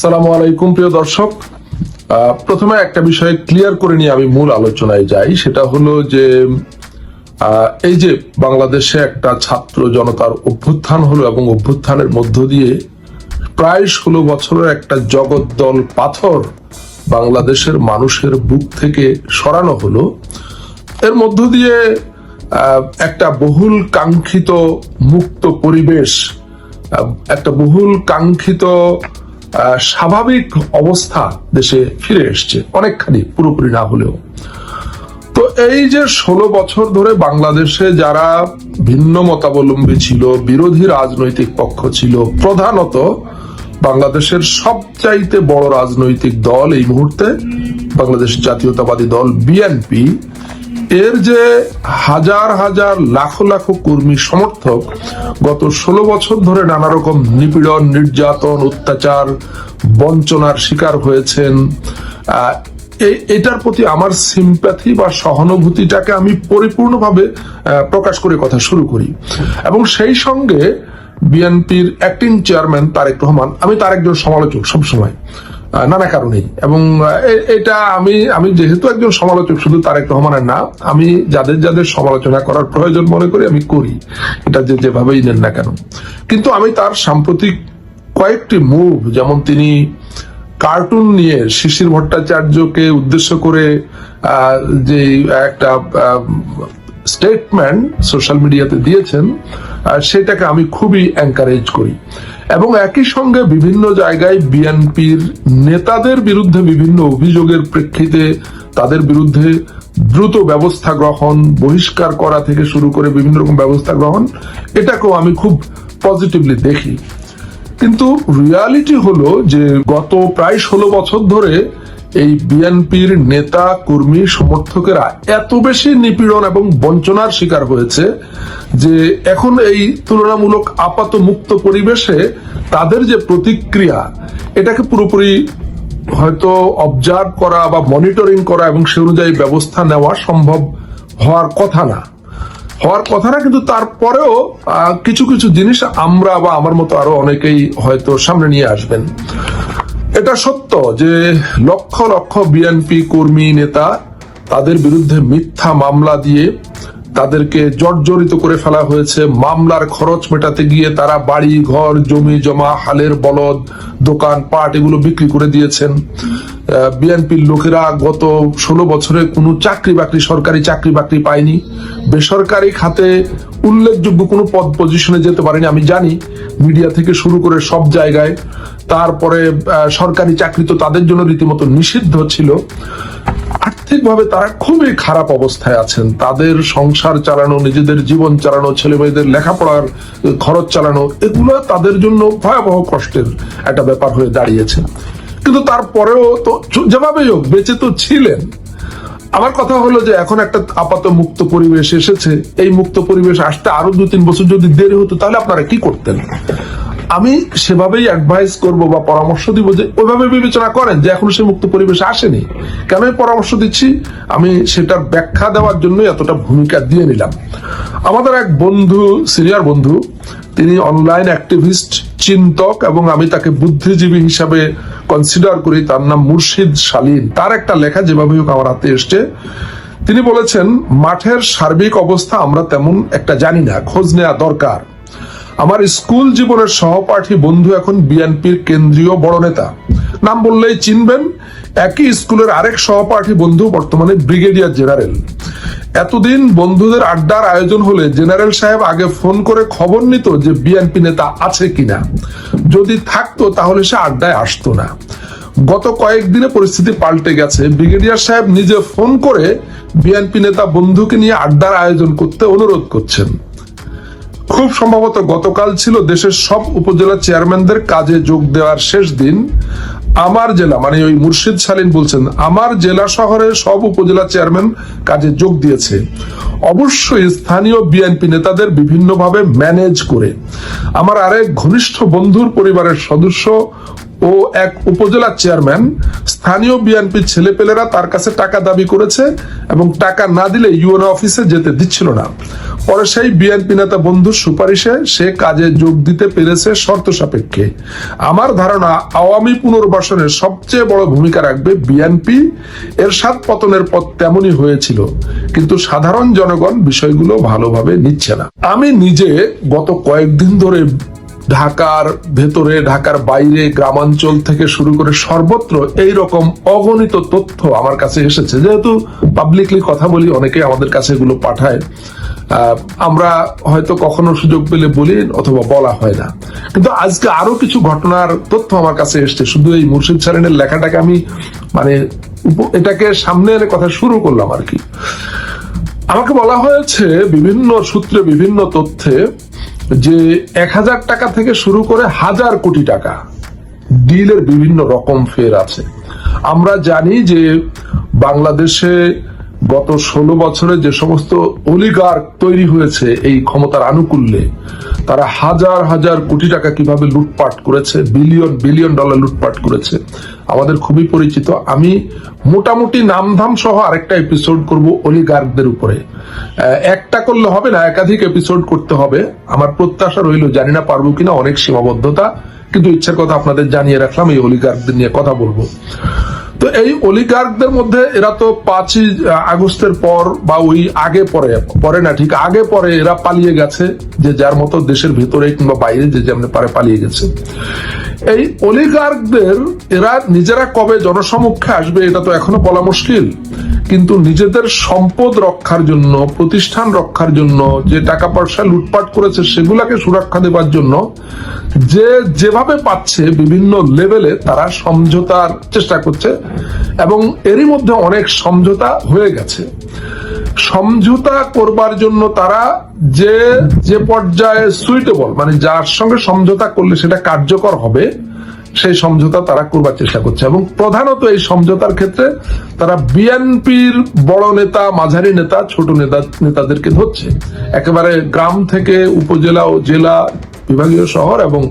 আসসালামু আলাইকুম প্রিয় দর্শক। প্রথমে একটা বিষয় ক্লিয়ার করে নিয়ে আমি মূল আলোচনায় যাই। সেটা হলো যে এই যে বাংলাদেশে একটা ছাত্র জনতার অভ্যুত্থান হলো এবং অভ্যুত্থানের মধ্য দিয়ে প্রায় 16 বছরের একটা জগদ্দল পাথর বাংলাদেশের মানুষের বুক থেকে সরানো হলো। এর মধ্য দিয়ে একটা বহুল কাঙ্ক্ষিত মুক্ত পরিবেশ, একটা বহুল কাঙ্ক্ষিত স্বাভাবিক অবস্থা দেশে ফিরে এসছে, অনেকখানি, পুরোপুরি না হলেও। তো এই যে 16 বছর ধরে বাংলাদেশে যারা ভিন্ন মতাবলম্বী ছিল, বিরোধী রাজনৈতিক পক্ষ ছিল, প্রধানত বাংলাদেশের সবচাইতে বড় রাজনৈতিক দল এই মুহূর্তে বাংলাদেশ জাতীয়তাবাদী দল বিএনপি, এর যে হাজার হাজার লাখো লাখো কর্মী সমর্থক গত 16 বছর ধরে নানা রকম নিপীড়ন, নির্যাতন, অত্যাচার, বঞ্চনার শিকার হয়েছেন, এটার প্রতি আমার সিম্প্যাথি বা সহানুভূতিটাকে আমি পরিপূর্ণভাবে প্রকাশ করে কথা শুরু করি। এবং সেই সঙ্গে বিএনপির অ্যাক্টিং চেয়ারম্যান তারেক রহমান, আমি তার একজন সমালোচক সবসময়, নানা কারণেই। এবং এটা আমি যেহেতু একজন সমালোচক শুধু তারেক রহমানের না, আমি যাদের যাদের সমালোচনা করার প্রয়োজন মনে করি আমি করি, এটা যেভাবেই নেন না কেন। কিন্তু আমি তার সাম্প্রতিক কয়েকটি মুভ, যেমন তিনি কার্টুন নিয়ে শিশির ভট্টাচার্যকে উদ্দেশ্য করে যে একটা স্টেটমেন্ট সোশ্যাল মিডিয়াতে দিয়েছেন, সেটাকে আমি খুবই এনকারেজ করি। এবং একই সঙ্গে বিভিন্ন জায়গায় বিএনপির নেতাদের বিরুদ্ধে বিভিন্ন অভিযোগের প্রেক্ষিতে তাদের বিরুদ্ধে দ্রুত ব্যবস্থা গ্রহণ, বহিষ্কার করা থেকে শুরু করে বিভিন্ন রকম ব্যবস্থা গ্রহণ, এটাকেও আমি খুব পজিটিভলি দেখি। কিন্তু রিয়ালিটি হলো যে গত প্রায় 16 বছর ধরে এই বিএনপির নেতা, কর্মী, সমর্থকেরা এত বেশি নিপীড়ন এবং বঞ্চনার শিকার হয়েছে যে এখন এই তুলনামূলক আপাত মুক্ত পরিবেশে তাদের যে প্রতিক্রিয়া, এটাকে পুরোপুরি হয়তো অবজার্ভ করা বা মনিটরিং করা এবং সে অনুযায়ী ব্যবস্থা নেওয়া সম্ভব হওয়ার কথা না। কিন্তু তারপরেও কিছু কিছু জিনিস আমরা বা আমার মতো আরো অনেকেই হয়তো সামনে নিয়ে আসবেন। এটা সত্য যে লক্ষ লক্ষ বিএনপি কর্মী, নেতা, তাদের বিরুদ্ধে মিথ্যা মামলা দিয়ে তাদেরকে জর্জরিত করে ফেলা হয়েছে। মামলার খরচ মেটাতে গিয়ে তারা বাড়ি ঘর, জমি জমা, হালের বলদ, দোকান পাট এগুলো বিক্রি করে দিয়েছেন। বিএনপির লোকেরা গত 16 বছরে কোনো চাকরি বাকরি, সরকারি চাকরি বাকরি পায়নি। বেসরকারি খাতে উল্লেখযোগ্য কোনো পদ পজিশনে যেতে পারেনি, আমি জানি, মিডিয়া থেকে শুরু করে সব জায়গায়। তারপরে সরকারি চাকরি তো তাদের জন্য রীতিমতো নিষিদ্ধ ছিল। আর্থিকভাবে তারা খুবই খারাপ অবস্থায় আছেন। তাদের সংসার চালানো, নিজেদের জীবন চালানো, ছেলে মেয়েদের লেখাপড়ার খরচ চালানো, এগুলো তাদের জন্য ভয়াবহ কষ্টের একটা ব্যাপার হয়ে দাঁড়িয়েছে। কিন্তু তারপরেও তো যেভাবেই হোক বেঁচে তো ছিলেন। আমার কথা হলো যে এখন একটা আপাত মুক্ত পরিবেশ এসেছে। এই মুক্ত পরিবেশ আসতে আরো 2-3 বছর যদি দেরি হতো তাহলে আপনারা কি করতেন? আমি সেভাবেই অ্যাডভাইস করব বা পরামর্শ দিব যে ওইভাবে বিবেচনা করেন যে এখনো সে মুক্ত পরিবেশ আসেনি। কেন পরামর্শ দিচ্ছি, আমি সেটার ব্যাখ্যা দেওয়ার জন্য এতটা ভূমিকা দিয়ে নিলাম। আমাদের এক বন্ধু, সিনিয়র বন্ধু, তিনি অনলাইন অ্যাক্টিভিস্ট, চিন্তক, এবং আমি তাকে বুদ্ধিজীবী হিসাবে কনসিডার করি। তার নাম মুর্শিদ শালীন। তার একটা লেখা যেভাবে হোক আমার হাতে এসছে। তিনি বলেছেন, মাঠের সার্বিক অবস্থা আমরা তেমন একটা জানি না, খোঁজ নেওয়া দরকার। আমার স্কুল জীবনের সহপাঠী বন্ধু এখন বিএনপির কেন্দ্রীয় বড় নেতা, নাম বললেই চিনবেন। একই স্কুলের আরেক সহপাঠী বন্ধু বর্তমানে ব্রিগেডিয়ার জেনারেল। এতদিন বন্ধুদের আড্ডার আয়োজন হলে জেনারেল সাহেব আগে ফোন করে খবর নিত যে বিএনপি নেতা আছে কিনা। যদি থাকতো তাহলে সে আড্ডায় আসতো না। গত কয়েকদিনে পরিস্থিতি পাল্টে গেছে। ব্রিগেডিয়ার সাহেব নিজে ফোন করে বিএনপি নেতা বন্ধুকে নিয়ে আড্ডার আয়োজন করতে অনুরোধ করছেন। খুব সম্ভবত গতকাল ছিল দেশের সব উপজেলা চেয়ারম্যানদের কাজে যোগ দেওয়ার শেষ দিন। আমার জেলা, মানে ওই মুর্শিদ শালীন বলছেন, আমার জেলা শহরে সব উপজেলা চেয়ারম্যান কাজে যোগ দিয়েছে, অবশ্যই স্থানীয় বিএনপি নেতাদের বিভিন্নভাবে ম্যানেজ করে। আমার আরেক ঘনিষ্ঠ বন্ধুর পরিবারের সদস্য ও এক উপজেলা চেয়ারম্যান, স্থানীয় বিএনপি ছেলেপেলেরা তার কাছে টাকা দাবি করেছে এবং টাকা না দিলে ইউএনও অফিসে যেতে দিচ্ছিল না। পরে সেই বিএনপি নেতা বন্ধুর সুপারিশে সে কাজে যোগ দিতে পেরেছে শর্ত সাপেক্ষে। আমার ধারণা আওয়ামী পুনর্বাসনের সবচেয়ে বড় ভূমিকা রাখবে বিএনপি। এরশাদ পতনের পর তেমনই হয়েছিল, কিন্তু সাধারণ জনগণ বিষয়গুলো ভালোভাবে নিচ্ছে না। আমি নিজে গত কয়েকদিন ধরে ঢাকার ভেতরে, ঢাকার বাইরে, গ্রামাঞ্চল থেকে শুরু করে সর্বত্র এই রকম অগণিত তথ্য আমার কাছে এসেছে। যেহেতু পাবলিকলি কথা বলি, অনেকে আমাদের কাছে এগুলো পাঠায়, আমরা হয়তো কখনো সুযোগ পেলে বলি অথবা বলা হয় না। কিন্তু আজকে আরো কিছু ঘটনার তথ্য আমার কাছে এসছে। শুধু এই মুর্শিদ সারিনের লেখাটাকে আমি এটাকে সামনে এনে কথা শুরু করলাম আর কি। আমাকে বলা হয়েছে বিভিন্ন সূত্রে, বিভিন্ন তথ্যে, যে 1000 টাকা থেকে শুরু করে 1000 কোটি টাকা ডিলের বিভিন্ন রকম ফের আছে। আমরা জানি যে বাংলাদেশে গত 16 বছরে যে সমস্ত অলিগার্ক তৈরি হয়েছে এই ক্ষমতার আনুকূল্যে, তারা হাজার হাজার কোটি টাকা কিভাবে লুটপাট করেছে, বিলিয়ন বিলিয়ন ডলার লুটপাট করেছে, আমাদের খুবই পরিচিত। আমি মোটামুটি নামধাম সহ আরেকটা এপিসোড করব অলিগার্কদের উপরে। একটা করলে হবে না, একাধিক এপিসোড করতে হবে। আমার প্রত্যাশা রইল, জানি না পারবো কিনা, অনেক সীমাবদ্ধতা, কিন্তু ইচ্ছার কথা আপনাদের জানিয়ে রাখলাম, এই অলিগার্কদের নিয়ে কথা বলবো। তো এই অলিগার্কদের মধ্যে এরা তো 5ই আগস্টের পর বা ওই আগে পরে না, ঠিক আগে পরে এরা পালিয়ে গেছে, যে যার মতো দেশের ভিতরে কিংবা বাইরে যে যেমন পারে পালিয়ে গেছে। এই অলিগার্কদের এরা নিজেরা কবে জনসমক্ষে আসবে এটা তো এখনো বলা মুশকিল, কিন্তু নিজেদের সম্পদ রক্ষার জন্য, প্রতিষ্ঠান রক্ষার জন্য, যে টাকা পয়সা লুটপাট করেছে সেগুলাকে সুরক্ষা দেবার জন্য যে যেভাবে পাচ্ছে বিভিন্ন লেভেলে তারা সমঝোতার চেষ্টা করছে, এবং এরই মধ্যে অনেক সমঝোতা হয়ে গেছে। সমঝোতা করবার জন্য তারা যে পর্যায়ে সুইটেবল, মানে যার সঙ্গে সমঝোতা করলে সেটা কার্যকর হবে, সেই সমঝোতা তারা করবার চেষ্টা করছে। এবং প্রধানত এই সমঝোতার ক্ষেত্রে তারা বিএনপির বড় নেতা, মাঝারি নেতা, ছোট নেতাদেরকে ধরছে। একেবারে গ্রাম থেকে উপজেলা ও জেলা, বিভাগীয় শহর এবং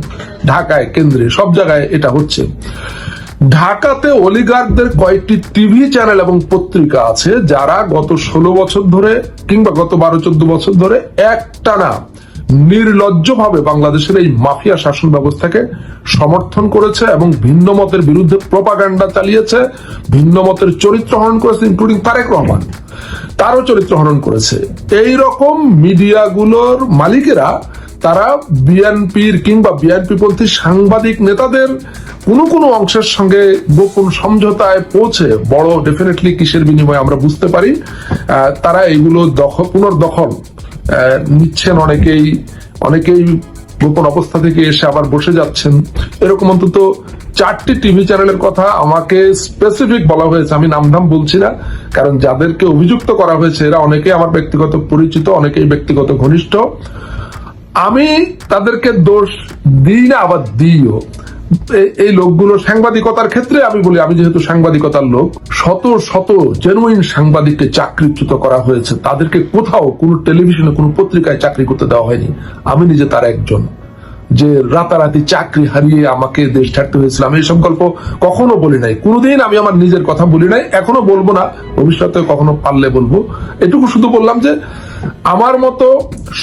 ঢাকায় কেন্দ্রে সব জায়গায় এটা হচ্ছে। ঢাকাতে অলিগার্কদের কয়েকটি টিভি চ্যানেল এবং পত্রিকা আছে যারা গত 16 বছর ধরে কিংবা গত 12-14 বছর ধরে একটানা নির্লজ্জভাবে বাংলাদেশের এই মাফিয়া শাসন ব্যবস্থাকে সমর্থন করেছে এবং ভিন্ন মতের বিরুদ্ধে প্রপাগান্ডা চালিয়েছে, ভিন্ন মতের চরিত্র হরণ করেছে, ইনক্লুডিং তারেক রহমান, তারও চরিত্র হরণ করেছে। এই রকম মিডিয়াগুলোর মালিকেরা তারা বিএনপির কিংবা বিএনপি পন্থী সাংবাদিক নেতাদের কোনো অংশের সঙ্গে গোপন সমঝোতায় পৌঁছে, বড় ডেফিনেটলি কিসের বিনিময়ে আমরা বুঝতে পারি, তারা এইগুলো পুনর্দখল নিচ্ছেন। অনেকেই গোপন অবস্থা থেকে এসে আবার বসে যাচ্ছেন। এরকম অন্তত 4টি টিভি চ্যানেলের কথা আমাকে স্পেসিফিক বলা হয়েছে। আমি নামধাম বলছি না, কারণ যাদেরকে অভিযুক্ত করা হয়েছে এরা অনেকেই আমার ব্যক্তিগত পরিচিত, অনেকেই ব্যক্তিগত ঘনিষ্ঠ। আমি তাদেরকে দোষ দিই না, আবার দিইও। এই লোকগুলো সাংবাদিকতার ক্ষেত্রে আমি বলি, আমি যেহেতু সাংবাদিকতার লোক, শত শত জেনুইন সাংবাদিককে চাকরিচ্যুত করা হয়েছে। তাদেরকে কোথাও কোনো টেলিভিশনে, কোনো পত্রিকায় চাকরি করতে দেওয়া হয়নি। আমি নিজে তার একজন, যে রাতারাতি চাকরি হারিয়ে আমাকে দেশ ছাড়তে হয়েছিল। আমি এইসব গল্প কখনো বলি নাই, কোনোদিন আমি আমার নিজের কথা বলি নাই, এখনো বলবো না, ভবিষ্যতে কখনো পারলে বলবো। এটুকু শুধু বললাম যে আমার মতো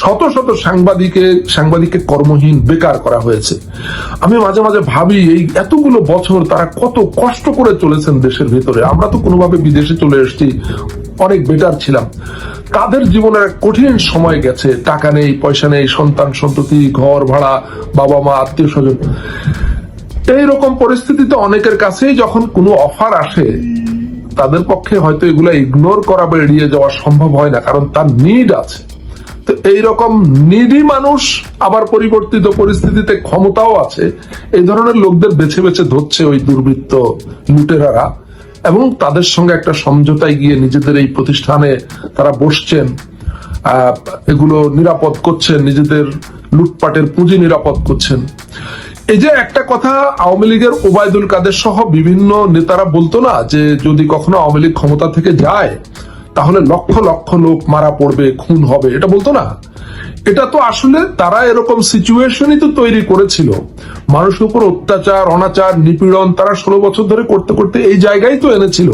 শত শত সাংবাদিককে কর্মহীন, বেকার করা হয়েছে। আমি মাঝে মাঝে ভাবি, এই এতগুলো বছর তারা কত কষ্ট করে চলেছেন দেশের ভিতরে। আমরা তো কোনোভাবে বিদেশে চলে এসেছি, অনেক বেটার ছিলাম। তাদের জীবনের কঠিন সময় গেছে, টাকা নেই, পয়সা নেই, সন্তান সন্ততি, ঘর ভাড়া, বাবা মা, আত্মীয় স্বজন। এইরকম পরিস্থিতিতে অনেকের কাছেই যখন কোনো অফার আসে, তাদের পক্ষে হয়তো এগুলো ইগনোর করা বা এড়িয়ে যাওয়া সম্ভব হয় না, কারণ তার নিড আছে। তো এইরকম নিডি মানুষ আবার পরিবর্তিত পরিস্থিতিতে ক্ষমতাও আছে, এই ধরনের লোকদের বেছে বেছে ধরছে ওই দুর্বৃত্ত লুটেরারা, এবং তাদের সঙ্গে একটা সমঝোতায় গিয়ে নিজেদের এই প্রতিষ্ঠানে তারা বসছেন, এগুলো নিরাপদ করছেন, নিজেদের লুটপাটের পুঁজি নিরাপদ করছেন। এই যে একটা কথা আওয়ামী লীগের ওবায়দুল কাদের সহ বিভিন্ন নেতারা বলতো না, যে যদি কখনো আওয়ামী লীগ ক্ষমতা থেকে যায় তাহলে লক্ষ লক্ষ লোক মারা পড়বে, খুন হবে, এটা বলতো না। এটা তো আসলে তারা এরকম সিচুয়েশনই তো তৈরি করেছিল, মানুষের উপর অত্যাচার, অনাচার, নিপীড়ন তারা 16 বছর ধরে করতে করতে এই জায়গায় তো এনেছিল,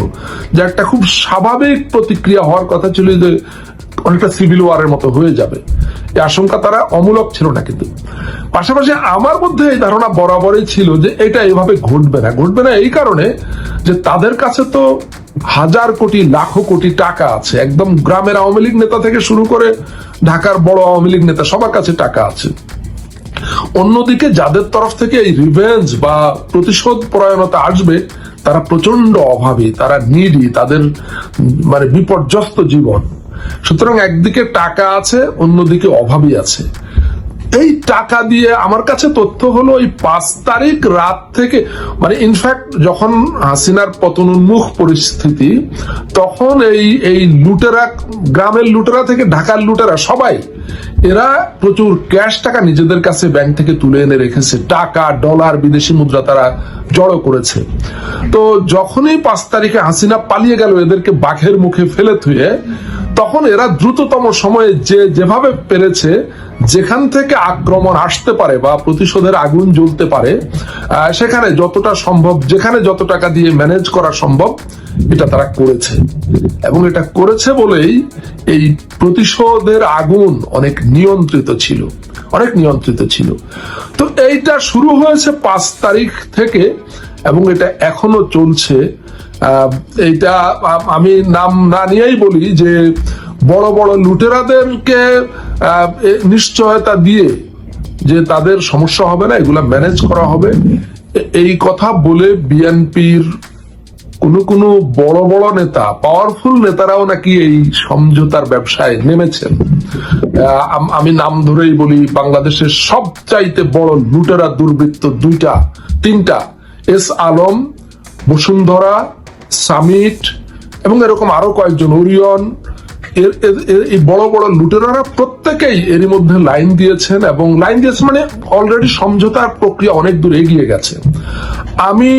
যে একটা খুব স্বাভাবিক প্রতিক্রিয়া হওয়ার কথা ছিল, যে অনেকটা সিভিল ওয়ারের মতো হয়ে যাবে। এই আশঙ্কা তারা অমূলক ছিল না। কিন্তু পাশাপাশি আমার মধ্যে এই ধারণা বরাবরই ছিল যে এটা এভাবে ঘটবে না এই কারণে যে তাদের কাছে তো হাজার কোটি লাখো কোটি টাকা আছে, একদম গ্রামের আওয়ামী লীগ নেতা থেকে শুরু করে ঢাকার বড় আওয়ামী লীগ নেতা সবার কাছে টাকা আছে। অন্যদিকে যাদের তরফ থেকে এই রিভেঞ্জ বা প্রতিশোধ পরায়ণতা আসবে তারা প্রচন্ড অভাবী, তারা নিডি, তাদের মানে বিপর্যস্ত জীবন। সুতরাং একদিকে টাকা আছে, অন্যদিকে অভাবী আছে। এই টাকা দিয়ে আমার কাছে তথ্য হলো এই 5 তারিখ রাত থেকে, মানে ইনফ্যাক্ট যখন হাসিনার পতনোন্মুখ পরিস্থিতি, তখন এই লুটেরা, গ্রামের লুটেরা থেকে ঢাকার লুটেরা সবাই এরা প্রচুর ক্যাশ টাকা নিজেদের কাছে ব্যাংক থেকে তুলে এনে রেখেছে। টাকা, ডলার, বিদেশি মুদ্রা তারা জড়ো করেছে। তো যখনই 5 তারিখে হাসিনা পালিয়ে গেল এদেরকে বাঘের মুখে ফেলে থুয়ে, তখন এরা দ্রুততম সময়ে যেভাবে পেরেছে, যেখান থেকে আক্রমণ আসতে পারে বা প্রতিশোধের আগুন জ্বলতে পারে, সেখানে যতটা সম্ভব, যেখানে যত টাকা দিয়ে ম্যানেজ করা সম্ভব এটা তারা করেছে। এবং এটা করেছে বলেই এই প্রতিশোধের আগুন অনেক নিয়ন্ত্রিত ছিল। তো এইটা শুরু হয়েছে 5 তারিখ থেকে এবং এটা এখনো চলছে। এইটা আমি নাম না নিয়েই বলি যে বড় বড় লুটেরাদেরকে নিশ্চয়তা দিয়ে যে তাদের সমস্যা হবে না, এগুলা ম্যানেজ করা হবে, এই কথা বলে বিএনপির কোন বড় বড় নেতা, পাওয়ারফুল নেতারাও নাকি এই সমঝোতার ব্যবসায় নেমেছেন। আমি নাম ধরেই বলি, বাংলাদেশের সবচাইতে বড় লুটেরা দুর্বৃত্ত 2-3টা, এস আলম, বসুন্ধরা, সামিট এবং এরকম আরো কয়েকজন, ওরিয়ন, এই বড় বড় লুটেরারা প্রত্যেকেই এরই মধ্যে লাইন দিয়েছেন এবং মানে অলরেডি সমঝোতার প্রক্রিয়া অনেক দূর এগিয়ে গেছে। আমি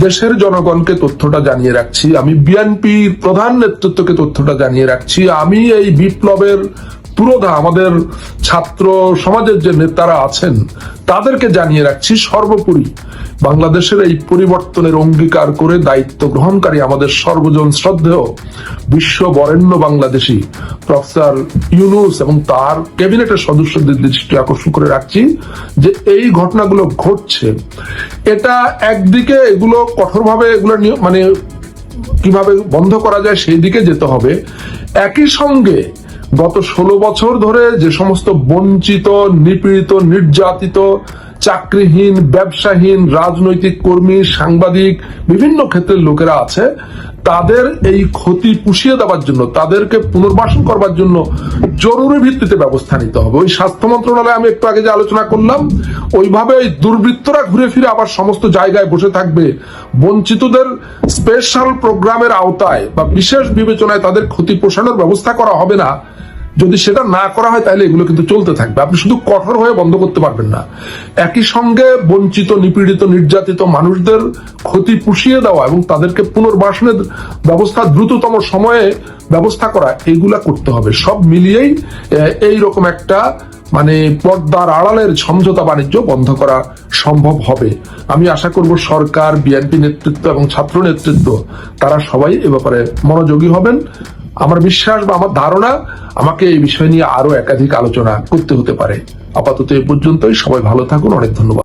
দেশের জনগণকে তথ্যটা জানিয়ে রাখছি, আমি বিএনপির প্রধান নেতৃত্বকে তথ্যটা জানিয়ে রাখছি, আমি এই বিপ্লবের পুরোধা আমাদের ছাত্র সমাজের যে নেতারা আছেন তাদেরকে জানিয়ে রাখছি, সর্বোপরি বাংলাদেশের এই পরিবর্তনের অঙ্গীকার করে দায়িত্ব গ্রহণকারী আমাদের সর্বজন শ্রদ্ধেয় বিশ্ব বরেণ্য বাংলাদেশী প্রফেসর ইউনূস এবং তার ক্যাবিনেটের সদস্যদের দৃষ্টি আকর্ষণ করে রাখছি যে এই ঘটনাগুলো ঘটছে, এটা একদিকে এগুলো কঠোরভাবে এগুলো মানে কিভাবে বন্ধ করা যায় সেই দিকে যেতে হবে। একই সঙ্গে গত 16 বছর ধরে যে সমস্ত বঞ্চিত, নিপীড়িত, নির্যাতিত, চাকরিহীন, ব্যবসাহীন, রাজনৈতিক কর্মী, সাংবাদিক, বিভিন্ন ক্ষেত্রের লোকেরা আছে, তাদের এই ক্ষতি পুষিয়ে দেওয়ার জন্য, তাদেরকে পুনর্বাসন করবার জন্য জরুরি ভিত্তিতে ব্যবস্থা নিতে হবে। ওই স্বাস্থ্য মন্ত্রণালয়ে আমি একটু আগে যে আলোচনা করলাম, ওইভাবে ওই দুর্বৃত্তরা ঘুরে ফিরে আবার সমস্ত জায়গায় বসে থাকবে, বঞ্চিতদের স্পেশাল প্রোগ্রামের আওতায় বা বিশেষ বিবেচনায় তাদের ক্ষতি পোষণের ব্যবস্থা করা হবে না। যদি সেটা না করা হয় তাহলে এগুলো কিন্তু চলতে থাকবে। আপনি শুধু কঠোর হয়ে বন্ধ করতে পারবেন না, একই সঙ্গে বঞ্চিত, নিপীড়িত, নির্যাতিত মানুষদের ক্ষতি পুষিয়ে দেওয়া এবং তাদেরকে পুনর্বাসনের ব্যবস্থা দ্রুততম সময়ে ব্যবস্থা করা, এগুলা করতে হবে। সব মিলিয়েই এইরকম একটা মানে পর্দার আড়ালের সমঝোতা বাণিজ্য বন্ধ করা সম্ভব হবে। আমি আশা করব সরকার, বিএনপি নেতৃত্ব এবং ছাত্র নেতৃত্ব তারা সবাই এ ব্যাপারে মনোযোগী হবেন। আমার বিশ্বাস বা আমার ধারণা, আমাকে এই বিষয় নিয়ে আরো একাধিক আলোচনা করতে হতে পারে। আপাতত এ পর্যন্তই। সবাই ভালো থাকুন, অনেক ধন্যবাদ।